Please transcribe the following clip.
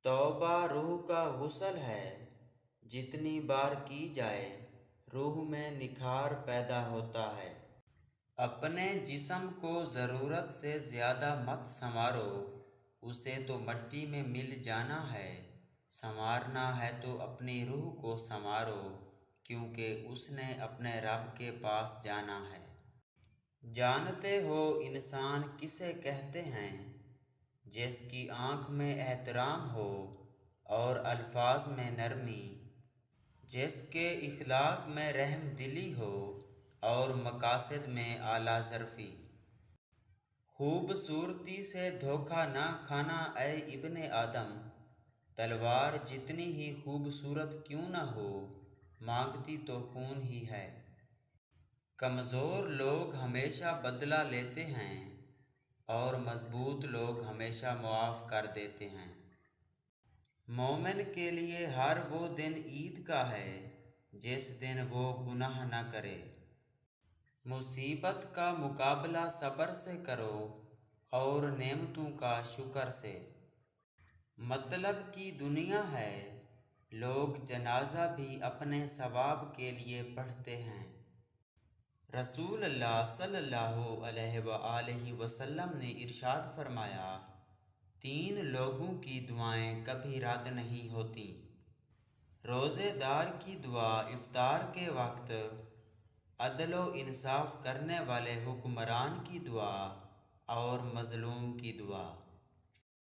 توبہ روح کا غسل ہے، جتنی بار کی جائے روح میں نکھار پیدا ہوتا ہے۔ اپنے جسم کو ضرورت سے زیادہ مت سنوارو، اسے تو مٹی میں مل جانا ہے۔ سنوارنا ہے تو اپنی روح کو سنوارو، کیونکہ اس نے اپنے رب کے پاس جانا ہے۔ جانتے ہو انسان کسے کہتے ہیں؟ جس کی آنکھ میں احترام ہو اور الفاظ میں نرمی، جس کے اخلاق میں رحم دلی ہو اور مقاصد میں اعلیٰ ظرفی۔ خوبصورتی سے دھوکہ نہ کھانا اے ابن آدم، تلوار جتنی ہی خوبصورت کیوں نہ ہو، مانگتی تو خون ہی ہے۔ کمزور لوگ ہمیشہ بدلہ لیتے ہیں اور مضبوط لوگ ہمیشہ معاف کر دیتے ہیں۔ مومن کے لیے ہر وہ دن عید کا ہے جس دن وہ گناہ نہ کرے۔ مصیبت کا مقابلہ صبر سے کرو اور نعمتوں کا شکر سے۔ مطلب کی دنیا ہے، لوگ جنازہ بھی اپنے ثواب کے لیے پڑھتے ہیں۔ رسول اللہ صلی اللہ علیہ وآلہ وسلم نے ارشاد فرمایا، 3 لوگوں کی دعائیں کبھی رد نہیں ہوتیں: روزے دار کی دعا افطار کے وقت، عدل و انصاف کرنے والے حکمران کی دعا اور مظلوم کی دعا۔